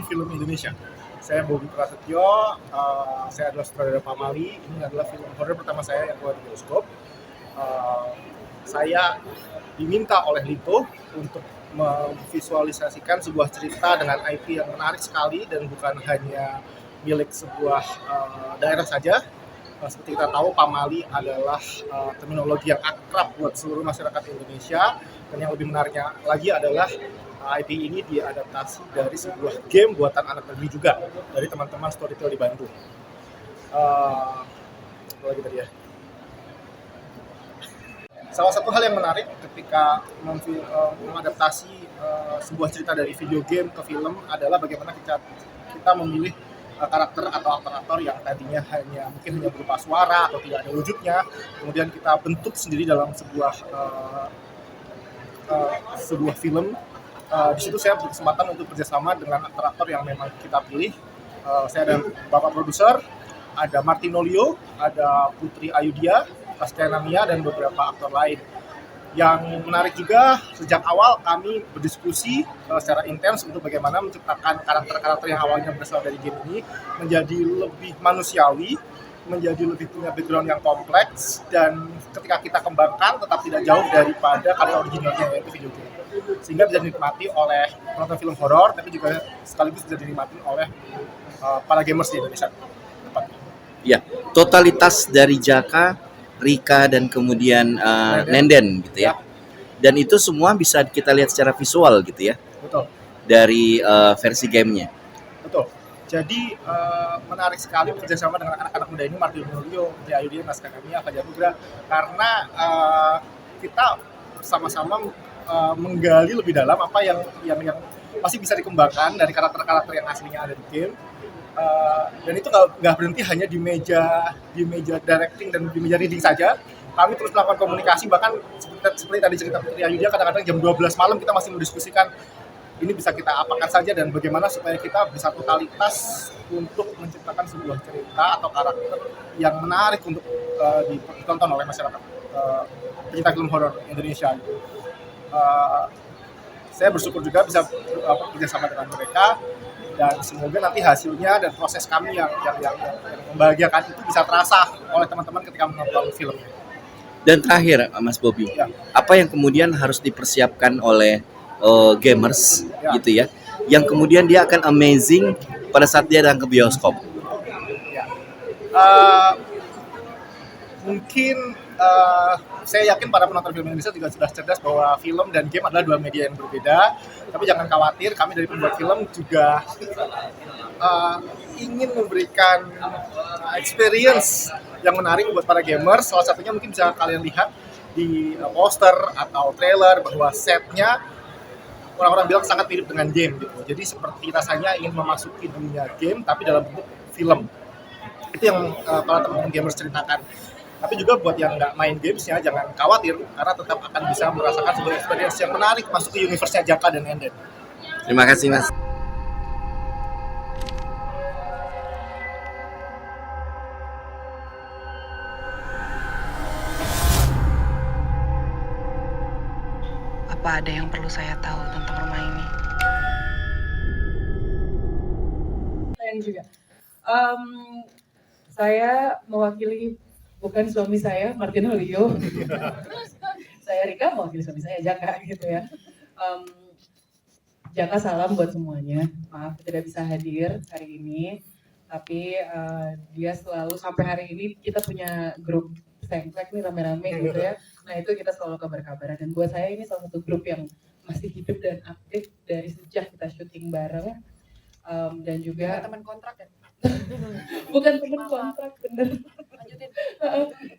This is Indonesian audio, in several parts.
film Indonesia. Saya Bobi Prasetyo, saya adalah sutradara Pamali. Ini adalah film horor pertama saya yang keluar di bioskop. Saya diminta oleh Lito untuk memvisualisasikan sebuah cerita dengan IP yang menarik sekali dan bukan hanya milik sebuah daerah saja. Seperti kita tahu, Pamali adalah terminologi yang akrab buat seluruh masyarakat Indonesia, dan yang lebih menariknya lagi adalah IP ini diadaptasi dari sebuah game buatan anak negeri juga dari teman-teman Storytel di Bandung. Apa lagi tadi ya? Salah satu hal yang menarik ketika mengadaptasi sebuah cerita dari video game ke film adalah bagaimana kita memilih karakter atau aktor-aktor yang tadinya mungkin hanya berupa suara atau tidak ada wujudnya, kemudian kita bentuk sendiri dalam sebuah film. Di situ saya berkesempatan untuk kerjasama dengan aktor-aktor yang memang kita pilih. Saya dan Bapak Produser, ada Martinolio, ada Putri Ayudia, Astiana Mia, dan beberapa aktor lain. Yang menarik juga, sejak awal kami berdiskusi secara intens untuk bagaimana menciptakan karakter-karakter yang awalnya berasal dari game ini menjadi lebih manusiawi, menjadi lebih punya background yang kompleks, dan ketika kita kembangkan tetap tidak jauh daripada karya originalnya, yaitu video game. Sehingga bisa dinikmati oleh penonton film horor, tapi juga sekaligus bisa dinikmati oleh para gamers di Indonesia. Ya, totalitas dari Jaka, Rika, dan kemudian Nenden gitu ya. Dan itu semua bisa kita lihat secara visual gitu ya. Betul. Dari versi gamenya. Betul. Jadi menarik sekali bekerjasama dengan anak-anak muda ini, Martinolio, Putri Ayudia, Astiana Mia, Fajar Nugra, karena kita sama-sama menggali lebih dalam apa yang masih bisa dikembangkan dari karakter-karakter yang aslinya ada di game. Dan itu nggak berhenti hanya di meja directing dan di meja reading saja. Kami terus melakukan komunikasi, bahkan seperti tadi cerita Putri Ayudia, kadang-kadang jam 12 malam kita masih mendiskusikan ini bisa kita apakan saja dan bagaimana supaya kita bisa totalitas untuk menciptakan sebuah cerita atau karakter yang menarik untuk ditonton oleh masyarakat pecinta film horor Indonesia. Saya bersyukur juga bisa bekerjasama dengan mereka, dan semoga nanti hasilnya dan proses kami yang membahagiakan itu bisa terasa oleh teman-teman ketika menonton filmnya. Dan terakhir, Mas Bobi, apa yang kemudian harus dipersiapkan oleh gamers gitu ya, yang kemudian dia akan amazing pada saat dia datang ke bioskop? Mungkin saya yakin para penonton film Indonesia juga sudah cerdas bahwa film dan game adalah dua media yang berbeda. Tapi jangan khawatir, kami dari pembuat film juga ingin memberikan experience yang menarik buat para gamers. Salah satunya mungkin bisa kalian lihat di poster atau trailer bahwa setnya orang-orang bilang sangat mirip dengan game gitu. Jadi seperti rasanya ingin memasuki dunia game tapi dalam bentuk film. Itu yang para teman-teman gamers ceritakan. Tapi juga buat yang nggak main gamesnya, jangan khawatir, karena tetap akan bisa merasakan sebuah experience yang menarik masuk ke universe-nya Jaka dan Nenden. Terima kasih, Mas. Apa ada yang perlu saya tahu tentang rumah ini? Saya juga. Saya mewakili bukan suami saya, Martinolio. Saya Rika mewakili suami saya, Jaka gitu ya. Jaka, salam buat semuanya. Maaf tidak bisa hadir hari ini, tapi dia selalu sampai hari ini kita punya grup Sengklek nih rame-rame gitu ya. Nah itu kita selalu kabar-kabaran, dan buat saya ini salah satu grup yang masih hidup dan aktif dari sejak kita syuting bareng. Dan juga Teman kontrak ya? bukan teman kontrak, bener.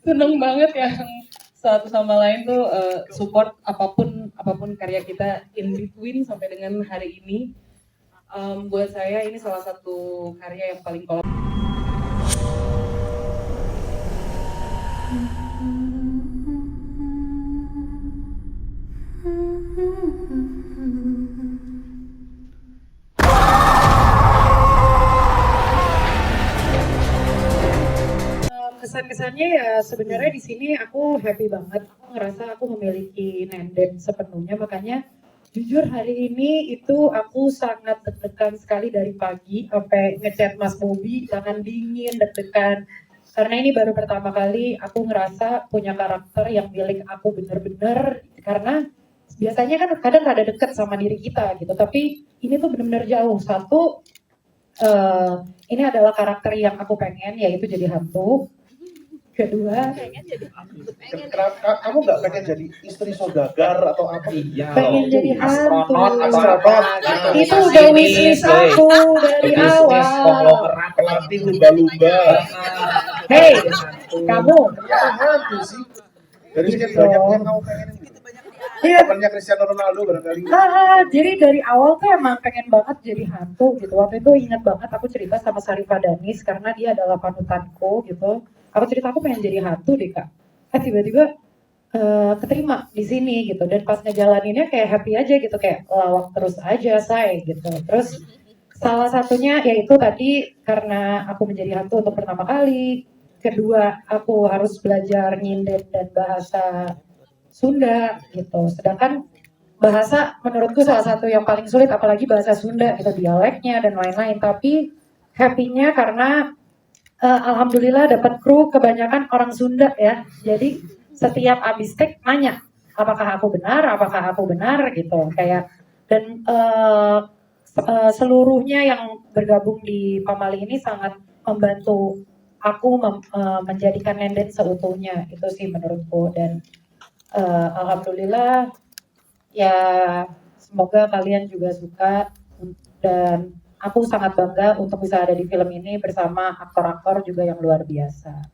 Seneng banget ya satu sama lain tuh support apapun karya kita in between sampai dengan hari ini. Buat saya ini salah satu karya yang paling kesan-kesannya ya sebenarnya di sini aku happy banget. Aku ngerasa aku memiliki Nenden sepenuhnya, makanya Jujur hari ini itu aku sangat deg-degan sekali dari pagi sampai ngechat Mas Bobi, tangan dingin, deg-degan. Karena ini baru pertama kali aku ngerasa punya karakter yang milik aku bener-bener, karena biasanya kan kadang rada deket sama diri kita gitu, tapi ini tuh bener-bener jauh. Satu, ini adalah karakter yang aku pengen, yaitu jadi hantu. Kedua, Kamu nggak pengen jadi istri saudagar atau apa? pengen jadi hantu. Astronot, Itu udah wishlist aku dari awal. konglomerat, pelatih lumba-lumba. Hei, kamu. Ya hantu sih. Dari sekian banyak yang kamu pengen gitu. Iya. Temennya Cristiano Ronaldo barangkali. Jadi dari awal tuh emang pengen banget jadi hantu gitu. Waktu itu ingat banget aku cerita sama Sarifah Danis karena dia adalah panutanku gitu. Aku cerita aku pengen jadi hantu deh kak. Tiba-tiba keterima di sini gitu. Dan pas ngejalaninnya kayak happy aja gitu, kayak lawak terus aja saya gitu. Terus salah satunya yaitu tadi karena aku menjadi hantu untuk pertama kali. Kedua, aku harus belajar nyinden dan bahasa Sunda gitu. Sedangkan bahasa menurutku salah satu yang paling sulit, apalagi bahasa Sunda gitu, dialeknya dan lain-lain. Tapi happy-nya karena alhamdulillah dapat kru kebanyakan orang Sunda ya. Jadi setiap abis take nanya apakah aku benar gitu. Kayak dan seluruhnya yang bergabung di Pamali ini sangat membantu aku menjadikan Nenden seutuhnya, itu sih menurutku. Dan alhamdulillah ya, semoga kalian juga suka, dan aku sangat bangga untuk bisa ada di film ini bersama aktor-aktor juga yang luar biasa.